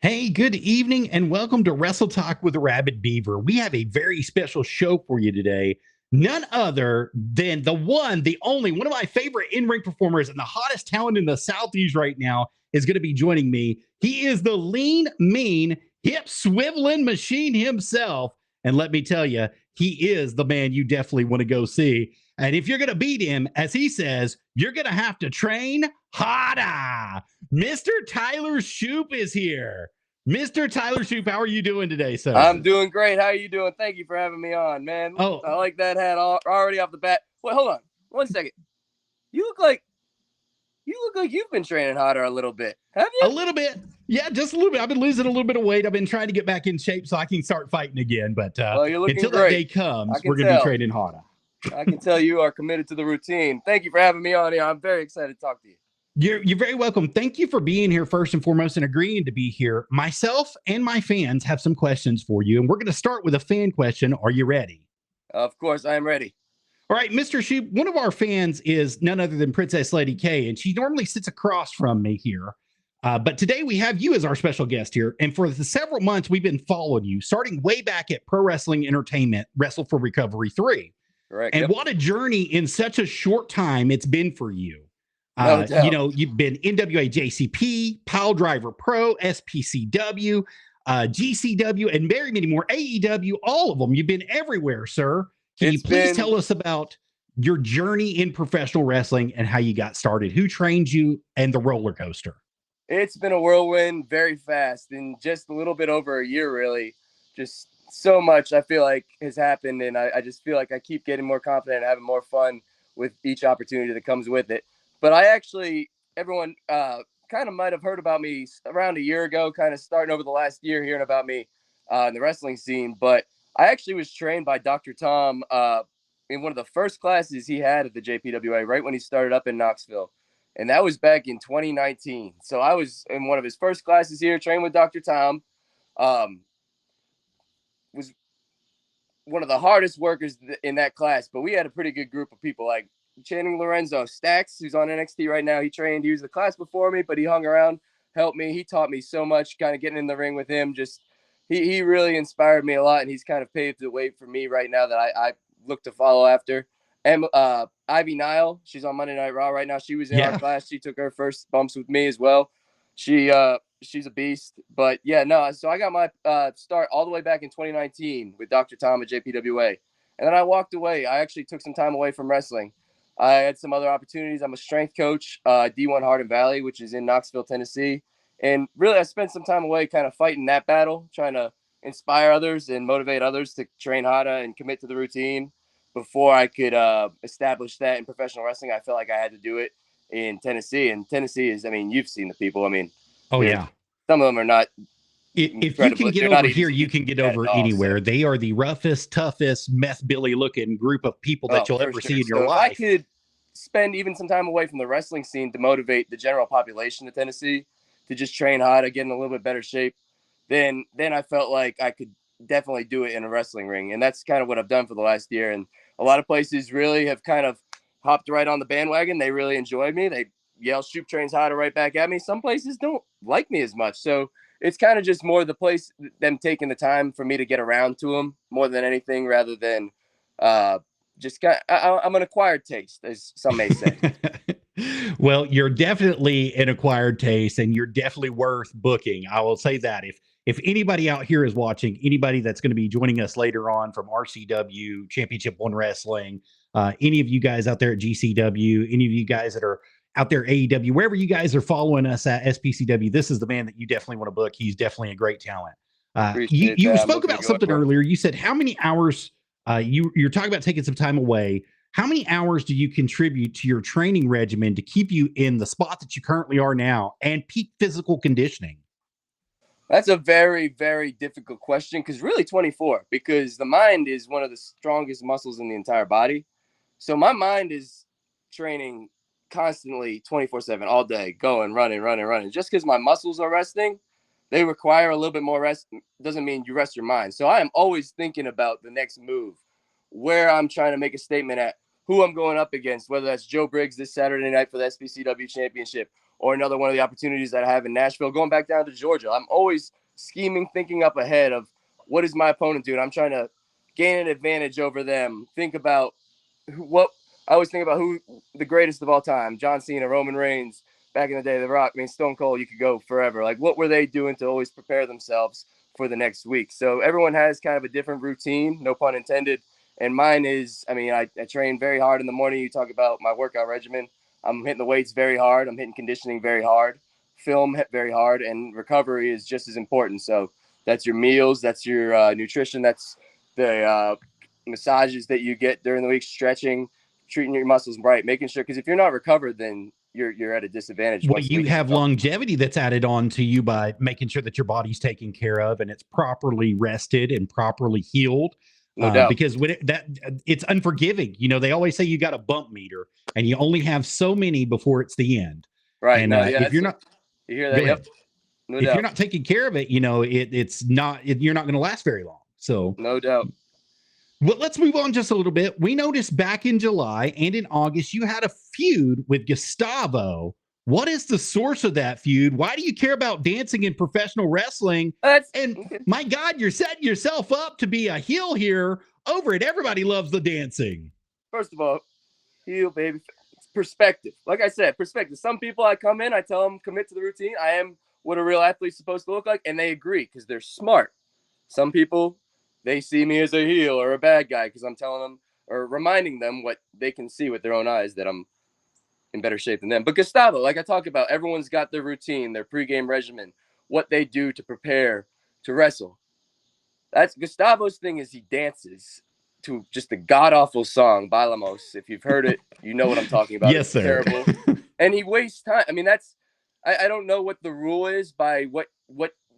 Hey, good evening, and welcome to Wrestle Talk with Arabbidb3aver. We have a very special show for you today. None other than the one, the only, one of my favorite in-ring performers and the hottest talent in the Southeast right now is going to be joining me. He is the lean, mean, hip swiveling machine himself. And let me tell you, he is the man you definitely want to go see. And if you're going to beat him, as he says, you're going to have to train harder. Mr. Tyler Shoop is here. Mr. Tyler Shoop, how are you doing today, sir? I'm doing great. How are you doing? Thank you for having me on, man. Oh, I like that hat already off the bat. Wait, hold on 1 second. You look like you've been training harder a little bit. Have a you? little bit. Yeah, just a little bit. I've been losing a little bit of weight. I've been trying to get back in shape so I can start fighting again. But Well, you're looking until that day great. comes, I can we're going to be tell. training harder. I can tell you are committed to the routine. Thank you for having me on here. I'm very excited to talk to you. You're very welcome. Thank you for being here first and foremost and agreeing to be here. Myself and my fans have some questions for you, and we're going to start with a fan question. Are you ready? Of course, I am ready. All right, Mr. Shoop, one of our fans is none other than Princess Lady K, and she normally sits across from me here. But today we have you as our special guest here. And for the several months, we've been following you, starting way back at Pro Wrestling Entertainment, Wrestle for Recovery 3. Correct. And Yep. what a journey in such a short time it's been for you. No doubt. You've been NWA JCP, Pile Driver Pro, SPCW, GCW, and very many more, AEW, all of them. You've been everywhere, sir. Can you please tell us about your journey in professional wrestling and how you got started? Who trained you and the roller coaster? It's been a whirlwind, very fast, in just a little bit over a year, really. Just so much I feel like has happened, and I just feel like I keep getting more confident and having more fun with each opportunity that comes with it. But everyone kind of might have heard about me around a year ago, kind of starting over the last year, hearing about me in the wrestling scene. But I actually was trained by Dr. Tom in one of the first classes he had at the JPWA, right when he started up in Knoxville. And that was back in 2019. So I was in one of his first classes here, trained with Dr. Tom. Was one of the hardest workers in that class, but we had a pretty good group of people like Channing Lorenzo, Stacks, who's on NXT right now. He was the class before me, but he hung around, helped me. He taught me so much, kind of getting in the ring with him. He really inspired me a lot, and he's kind of paved the way for me right now that I look to follow after. And Ivy Nile, she's on Monday Night Raw right now. She was in our class. She took her first bumps with me as well. She's a beast. But yeah, no. So I got my start all the way back in 2019 with Dr. Tom at JPWA, and then I walked away. I actually took some time away from wrestling. I had some other opportunities. I'm a strength coach, D1 Hardin Valley, which is in Knoxville, Tennessee. And really, I spent some time away kind of fighting that battle, trying to inspire others and motivate others to train harder and commit to the routine before I could establish that in professional wrestling. I felt like I had to do it in Tennessee. And Tennessee is, I mean, you've seen the people. I mean, oh, yeah. Some of them are not. If you can get over here, you can get over anywhere. They are the roughest, toughest, meth Billy looking group of people that you'll ever see in your life. If I could spend even some time away from the wrestling scene to motivate the general population of Tennessee to just train hard, get in a little bit better shape, then I felt like I could definitely do it in a wrestling ring. And that's kind of what I've done for the last year. And a lot of places really have kind of hopped right on the bandwagon. They really enjoyed me. They yell Shoop trains harder right back at me. Some places don't like me as much. So it's kind of just more the place, them taking the time for me to get around to them more than anything, rather than just I'm an acquired taste, as some may say. Well, you're definitely an acquired taste, and you're definitely worth booking. I will say that if anybody out here is watching, anybody that's going to be joining us later on from RCW, Championship One Wrestling, any of you guys out there at GCW, any of you guys that are out there AEW, wherever you guys are following us at SPCW, this is the man that you definitely want to book. He's definitely a great talent. You spoke about something earlier. You said how many hours you're talking about taking some time away. How many hours do you contribute to your training regimen to keep you in the spot that you currently are now and peak physical conditioning? That's a very, very difficult question, because really 24, because the mind is one of the strongest muscles in the entire body. So my mind is training constantly 24/7 all day, going, running. Just because my muscles are resting, they require a little bit more rest. Doesn't mean you rest your mind. So I am always thinking about the next move, where I'm trying to make a statement at, who I'm going up against, whether that's Joe Briggs this Saturday night for the SBCW Championship, or another one of the opportunities that I have in Nashville, going back down to Georgia. I'm always scheming, thinking up ahead of what is my opponent doing. I'm trying to gain an advantage over them. Think about what I always think about who the greatest of all time, John Cena, Roman Reigns, back in the day, The Rock, I mean, Stone Cold, you could go forever. Like, what were they doing to always prepare themselves for the next week? So everyone has kind of a different routine, no pun intended. And mine is, I mean, I train very hard in the morning. You talk about my workout regimen. I'm hitting the weights very hard. I'm hitting conditioning very hard, film very hard, and recovery is just as important. So that's your meals, that's your nutrition, that's the massages that you get during the week, stretching, treating your muscles right, making sure, because if you're not recovered, then you're at a disadvantage. Well, you have longevity that's added on to you by making sure that your body's taken care of and it's properly rested and properly healed. No doubt. Because when it's unforgiving. You know, they always say you got a bump meter and you only have so many before it's the end. Right. And if you're not, you hear that? Yep. No doubt. If you're not taking care of it, you know, you're not going to last very long. So no doubt. Well, let's move on just a little bit. We noticed back in July and in August, you had a feud with Gustavo. What is the source of that feud? Why do you care about dancing in professional wrestling? My God, you're setting yourself up to be a heel here over it. Everybody loves the dancing. First of all, heel, baby. It's perspective. Like I said, perspective. Some people I come in, I tell them commit to the routine. I am what a real athlete's supposed to look like, and they agree because they're smart. Some people, they see me as a heel or a bad guy because I'm telling them or reminding them what they can see with their own eyes, that I'm in better shape than them. But Gustavo, like I talk about, everyone's got their routine, their pregame regimen, what they do to prepare to wrestle. That's Gustavo's thing, is he dances to just a god-awful song, Bailamos. If you've heard it, you know what I'm talking about. Yes, it's sir. Terrible. And he wastes time. I mean, I don't know what the rule is by what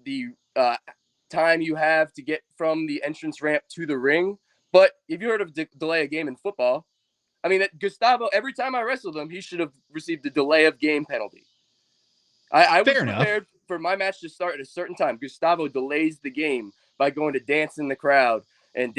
the time you have to get from the entrance ramp to the ring. But if you heard of delay a game in football, I mean, Gustavo, every time I wrestled him, he should have received the delay of game penalty. I was prepared for my match to start at a certain time. Gustavo delays the game by going to dance in the crowd and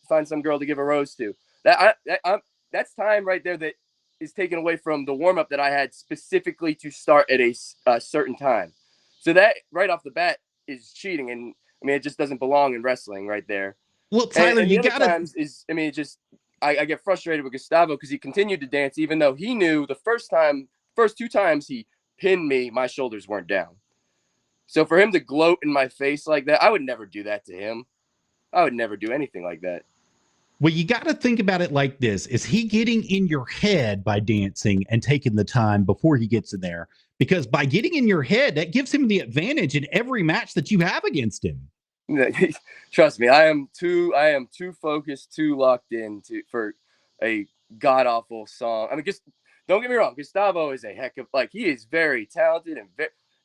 find some girl to give a rose to. That's time right there that is taken away from the warm up that I had specifically to start at a certain time. So that right off the bat is cheating, and I mean, it just doesn't belong in wrestling right there. Well, Tyler, and you gotta. I get frustrated with Gustavo because he continued to dance even though he knew the first two times he pinned me, my shoulders weren't down. So for him to gloat in my face like that, I would never do that to him. I would never do anything like that. Well, you got to think about it like this. Is he getting in your head by dancing and taking the time before he gets in there? Because by getting in your head, that gives him the advantage in every match that you have against him. Trust me, I am too focused, too locked in for a god-awful song. I mean, just don't get me wrong. Gustavo is a heck of, he is very talented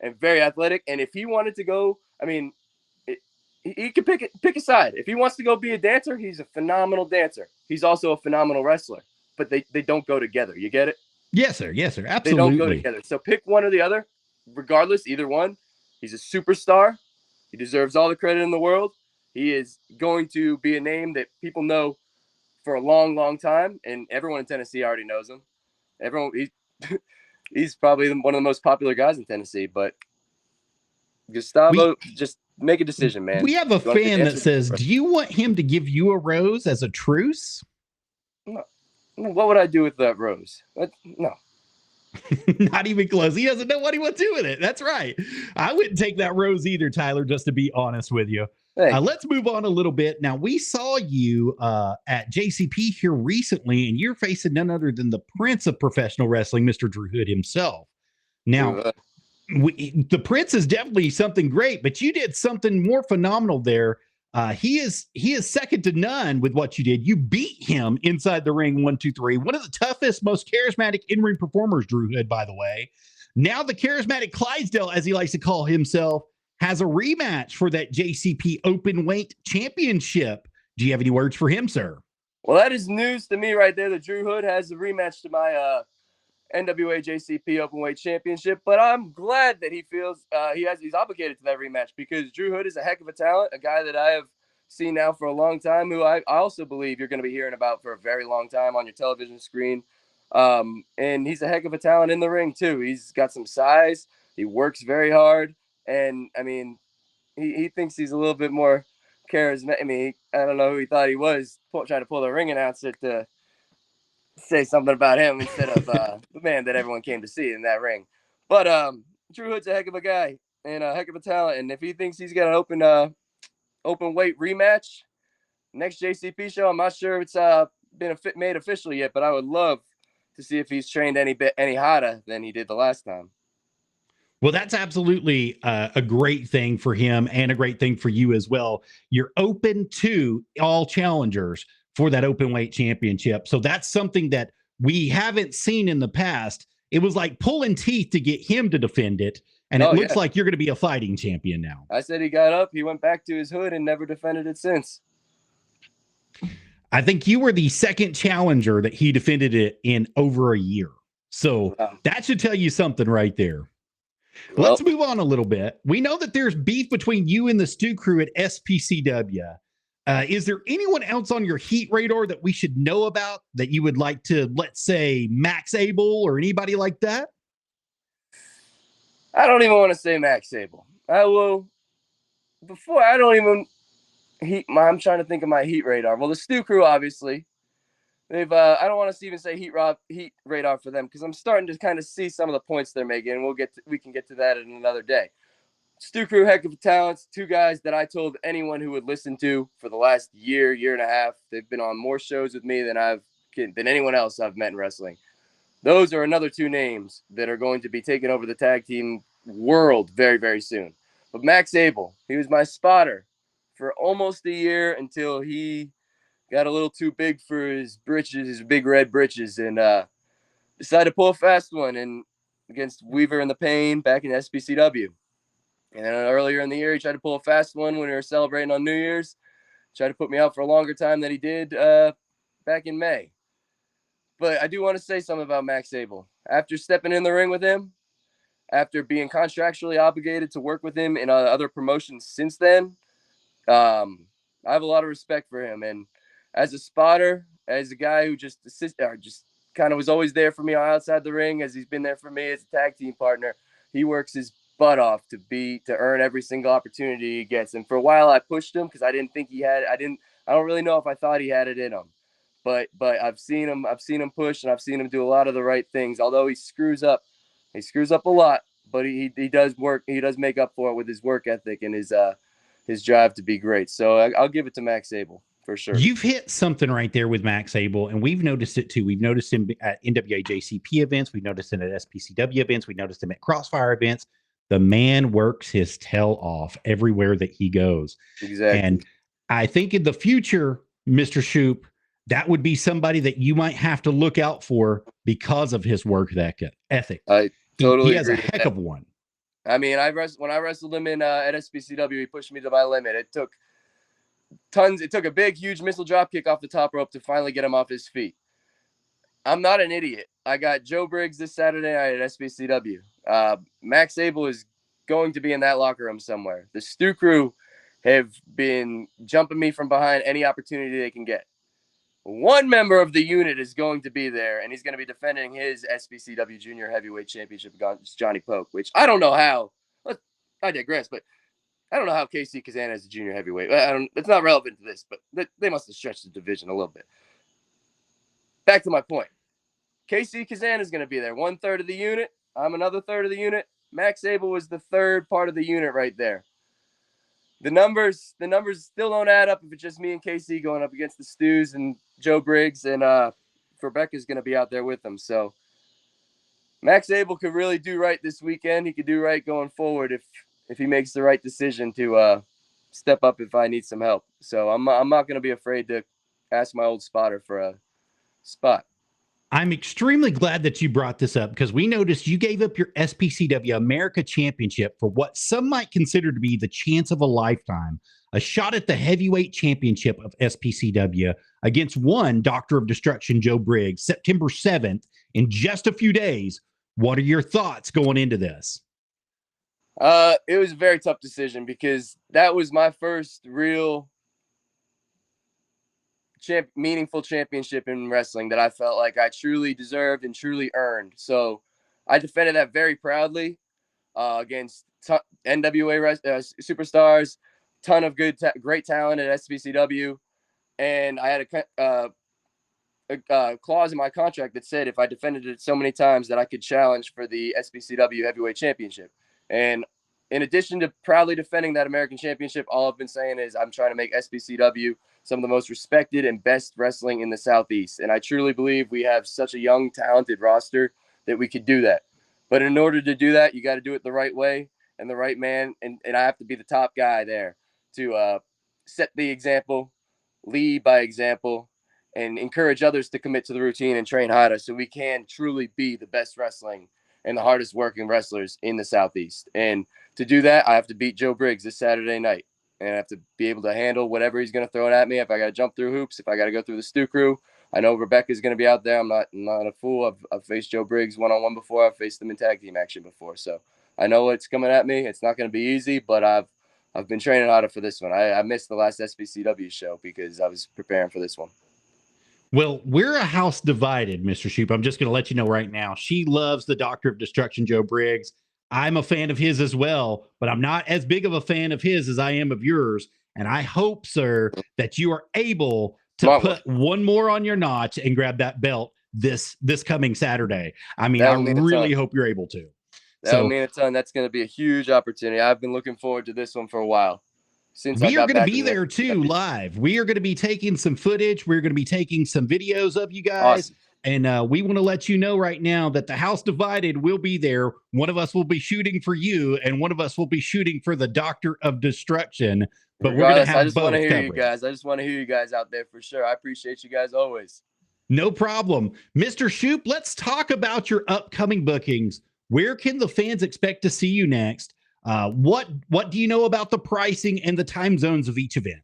and very athletic. And if he wanted to go, I mean, he could pick a side. If he wants to go be a dancer, he's a phenomenal dancer. He's also a phenomenal wrestler. But they don't go together. You get it? Yes, sir. Yes, sir. Absolutely. They don't go together. So pick one or the other. Regardless, either one. He's a superstar. He deserves all the credit in the world. He is going to be a name that people know for a long, long time. And everyone in Tennessee already knows him. He's probably one of the most popular guys in Tennessee. But Gustavo, just make a decision, man. We have a fan that says, do you want him to give you a rose as a truce? No. What would I do with that rose? No. Not even close. He doesn't know what he would do with it. That's right. I wouldn't take that rose either, Tyler, just to be honest with you. Let's move on a little bit. Now, we saw you at JCP here recently, and you're facing none other than the prince of professional wrestling, Mr. Drew Hood himself. Now, the prince is definitely something great, but you did something more phenomenal there. He is second to none with what you did. You beat him inside the ring 1, 2, 3. One of the toughest, most charismatic in-ring performers, Drew Hood, by the way. Now the charismatic Clydesdale, as he likes to call himself, has a rematch for that JCP Openweight Championship. Do you have any words for him, sir? Well, that is news to me right there that Drew Hood has a rematch to my NWA JCP Openweight Championship, but I'm glad that he feels he's obligated to that rematch because Drew Hood is a heck of a talent, a guy that I have seen now for a long time, who I also believe you're going to be hearing about for a very long time on your television screen. And he's a heck of a talent in the ring too. He's got some size. He works very hard. And I mean, he thinks he's a little bit more charismatic. I mean, I don't know who he thought he was, trying to pull the ring announcer to say something about him instead of the man that everyone came to see in that ring. But Drew Hood's a heck of a guy and a heck of a talent. And if he thinks he's got an open weight rematch next JCP show, I'm not sure it's been made official yet, but I would love to see if he's trained any harder than he did the last time. Well, that's absolutely a great thing for him and a great thing for you as well. You're open to all challengers for that open weight championship. So that's something that we haven't seen in the past. It was like pulling teeth to get him to defend it. And it looks like you're going to be a fighting champion now. I said he got up, he went back to his hood and never defended it since. I think you were the second challenger that he defended it in over a year. So that should tell you something right there. Well, let's move on a little bit. We know that there's beef between you and the Stu crew at SPCW. Is there anyone else on your heat radar that we should know about that you would like to, let's say, Max Abel or anybody like that? I don't even want to say Max Abel. I will. Before, I don't even I'm trying to think of my heat radar. Well, the Stu crew, obviously. They've I don't want to even say heat radar for them because I'm starting to kind of see some of the points they're making, and we can get to that in another day. Stu crew, heck of talents, two guys that I told anyone who would listen to for the last year and a half. They've been on more shows with me than anyone else I've met in wrestling. Those are another two names that are going to be taking over the tag team world very, very soon. But Max Abel, he was my spotter for almost a year until he got a little too big for his britches, his big red britches, and decided to pull a fast one against Weaver and the Pain back in SPCW. And then earlier in the year, he tried to pull a fast one when we were celebrating on New Year's. Tried to put me out for a longer time than he did back in May. But I do want to say something about Max Abel. After stepping in the ring with him, after being contractually obligated to work with him in other promotions since then, I have a lot of respect for him. And as a spotter, as a guy who just kind of was always there for me outside the ring, as he's been there for me as a tag team partner, he works his butt off to earn every single opportunity he gets. And for a while, I pushed him because I didn't think he had. I don't really know if I thought he had it in him, but I've seen him push, and I've seen him do a lot of the right things. Although he screws up a lot, but he does work. He does make up for it with his work ethic and his drive to be great. So I'll give it to Max Abel for sure. You've hit something right there with Max Abel, and we've noticed it too. We've noticed him at NWA JCP events. We've noticed him at SPCW events. We've noticed him at Crossfire events. The man works his tail off everywhere that he goes. Exactly. And I think in the future, Mr. Shoop, that would be somebody that you might have to look out for because of his work ethic. I totally he has a heck of one. I mean, when I wrestled him in at SPCW, he pushed me to my limit. It took a big, huge missile drop kick off the top rope to finally get him off his feet. I'm not an idiot. I got Joe Briggs this Saturday night at SPCW. Max Abel is going to be in that locker room somewhere. The Stu crew have been jumping me from behind any opportunity they can get. One member of the unit is going to be there, and he's going to be defending his SPCW Junior Heavyweight Championship against Johnny Poke, which I don't know how. I digress, but I don't know how KC Kazana is a junior heavyweight. It's not relevant to this, but they must have stretched the division a little bit. Back to my point. KC Kazana is going to be there. 1/3 of the unit. I'm another third of the unit. Max Abel was the third part of the unit right there. The numbers still don't add up if it's just me and KC going up against the Stews and Joe Briggs, and Rebecca's going to be out there with them. So Max Abel could really do right this weekend. He could do right going forward if he makes the right decision to step up if I need some help. So I'm not going to be afraid to ask my old spotter for a spot. I'm extremely glad that you brought this up because we noticed you gave up your SPCW America Championship for what some might consider to be the chance of a lifetime, a shot at the heavyweight championship of SPCW against one Doctor of Destruction, Joe Briggs, September 7th in just a few days. What are your thoughts going into this? It was a very tough decision because that was my first real meaningful championship in wrestling that I felt like I truly deserved and truly earned. So I defended that very proudly against NWA superstars, ton of great talent at SBCW, and I had a clause in my contract that said if I defended it so many times that I could challenge for the SBCW Heavyweight Championship. And in addition to proudly defending that American Championship, all I've been saying is I'm trying to make SBCW some of the most respected and best wrestling in the Southeast. And I truly believe we have such a young, talented roster that we could do that. But in order to do that, you got to do it the right way and the right man. And I have to be the top guy there to set the example, lead by example, and encourage others to commit to the routine and train harder so we can truly be the best wrestling and the hardest working wrestlers in the Southeast. And to do that, I have to beat Joe Briggs this Saturday night. And I have to be able to handle whatever he's going to throw it at me. If I got to jump through hoops, if I got to go through the Stu Crew, I know Rebecca's going to be out there. I'm not a fool. I've faced Joe Briggs one-on-one before. I've faced him in tag team action before. So I know what's coming at me. It's not going to be easy, but I've been training harder for this one. I missed the last SBCW show because I was preparing for this one. Well, we're a house divided, Mr. Shoop. I'm just going to let you know right now. She loves the Doctor of Destruction, Joe Briggs. I'm a fan of his as well, but I'm not as big of a fan of his as I am of yours. And I hope, sir, that you are able to put one more on your notch and grab that belt this coming Saturday. I mean, I really hope you're able to. That would mean a ton. That's going to be a huge opportunity. I've been looking forward to this one for a while. We are going to be there too, live. We are going to be taking some footage. We're going to be taking some videos of you guys. Awesome. And we want to let you know right now that the House Divided will be there. One of us will be shooting for you, and one of us will be shooting for the Doctor of Destruction. But we're going to have both covered. You guys. I just want to hear you guys out there for sure. I appreciate you guys always. No problem. Mr. Shoop, let's talk about your upcoming bookings. Where can the fans expect to see you next? What do you know about the pricing and the time zones of each event?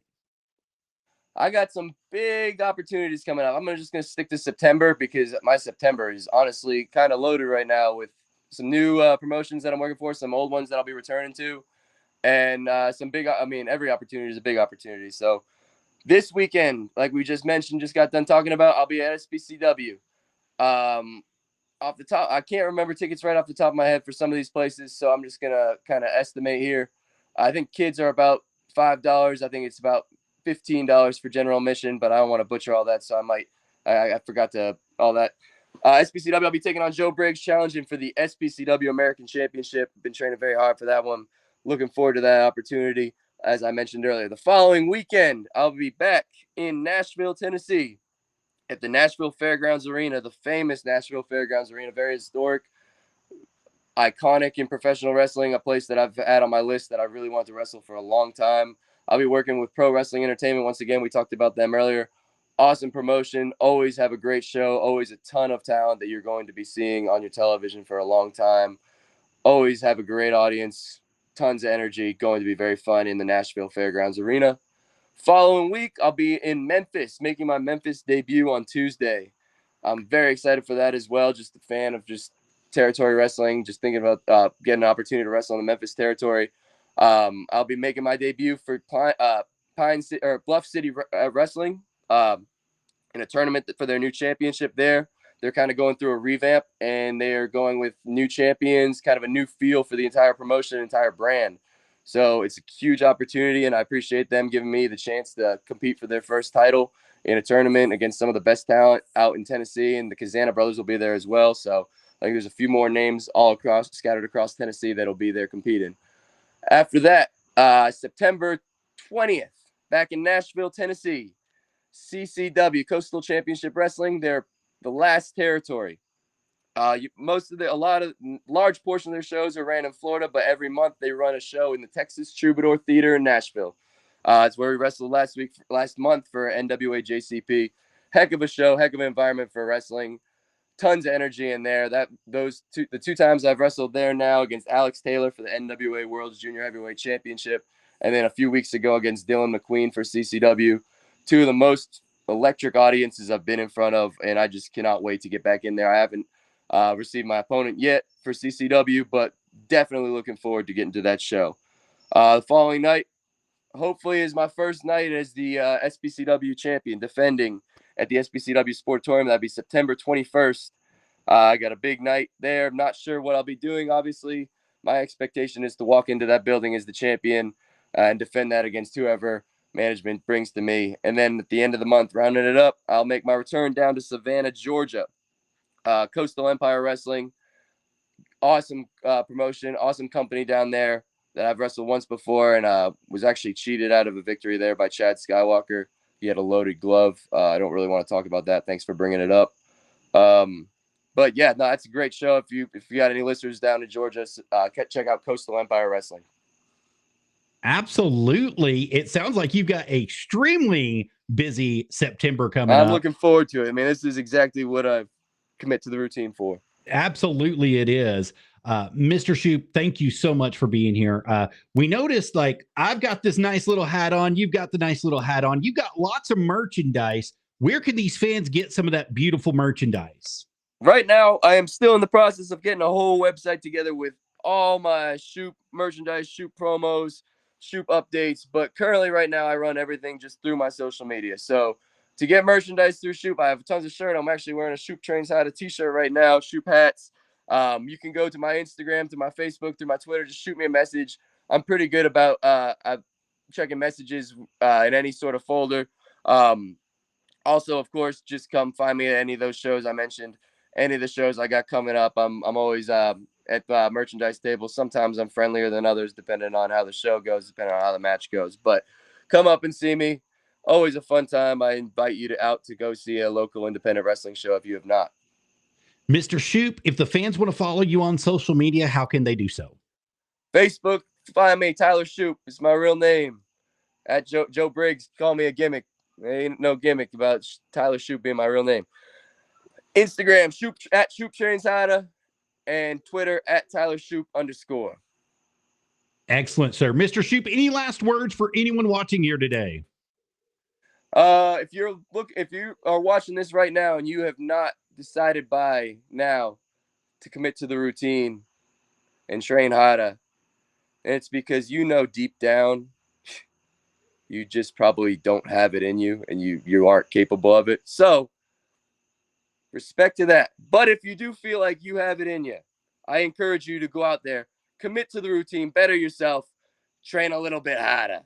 I got some big opportunities coming up. I'm just going to stick to September because my September is honestly kind of loaded right now with some new promotions that I'm working for, some old ones that I'll be returning to, and some big, every opportunity is a big opportunity. So this weekend, like we just mentioned, just got done talking about, I'll be at SBCW. Off the top, I can't remember tickets right off the top of my head for some of these places, so I'm just gonna kind of estimate here. I think kids are about $5. I think it's about $15 for general admission, but I don't want to butcher all that, so I forgot to all that. SBCW, I'll be taking on Joe Briggs, challenging for the SBCW American Championship. Been training very hard for that one. Looking forward to that opportunity. As I mentioned earlier, the following weekend, I'll be back in Nashville, Tennessee, at the Nashville Fairgrounds Arena, the famous Nashville Fairgrounds Arena, very historic, iconic in professional wrestling, a place that I've had on my list that I really want to wrestle for a long time. I'll be working with Pro Wrestling Entertainment. Once again, we talked about them earlier. Awesome promotion, always have a great show, always a ton of talent that you're going to be seeing on your television for a long time. Always have a great audience, tons of energy, going to be very fun in the Nashville Fairgrounds Arena. Following week, I'll be in Memphis, making my Memphis debut on Tuesday. I'm very excited for that as well. Just a fan of just territory wrestling, just thinking about getting an opportunity to wrestle in the Memphis territory. I'll be making my debut for Bluff City Wrestling in a tournament for their new championship there. They're kind of going through a revamp, and they are going with new champions, kind of a new feel for the entire promotion, entire brand. So it's a huge opportunity, and I appreciate them giving me the chance to compete for their first title in a tournament against some of the best talent out in Tennessee, and the Kazana brothers will be there as well. So I think there's a few more names scattered across Tennessee that'll be there competing. After that, September 20th, back in Nashville, Tennessee, CCW, Coastal Championship Wrestling. They're the last territory. A large portion of their shows are ran in Florida, but every month they run a show in the Texas Troubadour Theater in Nashville. It's where we wrestled last month for NWA JCP. Heck of a show, heck of an environment for wrestling. Tons of energy in there. The two times I've wrestled there now against Alex Taylor for the NWA World's Junior Heavyweight Championship, and then a few weeks ago against Dylan McQueen for CCW. Two of the most electric audiences I've been in front of, and I just cannot wait to get back in there. I haven't received my opponent yet for CCW, but definitely looking forward to getting to that show. The following night, hopefully is my first night as the SBCW champion, defending at the SBCW Sport Tournament. That'd be September 21st. I got a big night there. I'm not sure what I'll be doing. Obviously, my expectation is to walk into that building as the champion and defend that against whoever management brings to me. And then at the end of the month, rounding it up, I'll make my return down to Savannah, Georgia. Coastal Empire Wrestling, awesome promotion, awesome company down there that I've wrestled once before, and was actually cheated out of a victory there by Chad Skywalker. He had a loaded glove. I don't really want to talk about that. Thanks for bringing it up. But yeah, no, that's a great show. If you got any listeners down in Georgia, check out Coastal Empire Wrestling. Absolutely. It sounds like you've got a extremely busy September coming up. I'm looking forward to it. I mean, this is exactly what I commit to the routine for. Absolutely, it is. Mr. Shoop, thank you so much for being here. We noticed, like, I've got this nice little hat on. You've got the nice little hat on. You've got lots of merchandise. Where can these fans get some of that beautiful merchandise? Right now, I am still in the process of getting a whole website together with all my Shoop merchandise, Shoop promos, Shoop updates. But currently, right now, I run everything just through my social media. So to get merchandise through Shoop, I have tons of shirts. I'm actually wearing a Shoop Trains How to t-shirt right now, Shoop hats. You can go to my Instagram, to my Facebook, through my Twitter. Just shoot me a message. I'm pretty good about checking messages in any sort of folder. Also, of course, just come find me at any of those shows I mentioned. Any of the shows I got coming up, I'm always at merchandise tables. Sometimes I'm friendlier than others, depending on how the show goes, depending on how the match goes. But come up and see me. Always a fun time. I invite you out to go see a local independent wrestling show if you have not. Mr. Shoop, if the fans want to follow you on social media, how can they do so? Facebook, find me, Tyler Shoop. It's my real name. At Joe Briggs, call me a gimmick. There ain't no gimmick about Tyler Shoop being my real name. Instagram, Shoop, at Shoop Trains Hada, and Twitter at Tyler Shoop _. Excellent, sir. Mr. Shoop, any last words for anyone watching here today? If you are watching this right now and you have not decided by now to commit to the routine and train Hada, and it's because you know deep down you just probably don't have it in you and you aren't capable of it. So respect to that. But if you do feel like you have it in you, I encourage you to go out there, commit to the routine, better yourself, train a little bit harder.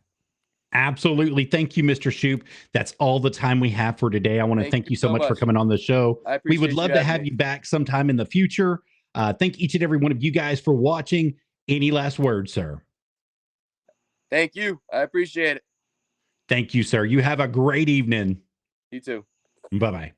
Absolutely. Thank you, Mr. Shoop. That's all the time we have for today. I want to thank you so much for coming on the show. We would love to have you back sometime in the future. Thank each and every one of you guys for watching. Any last words, sir? Thank you. I appreciate it. Thank you, sir. You have a great evening. You too. Bye-bye.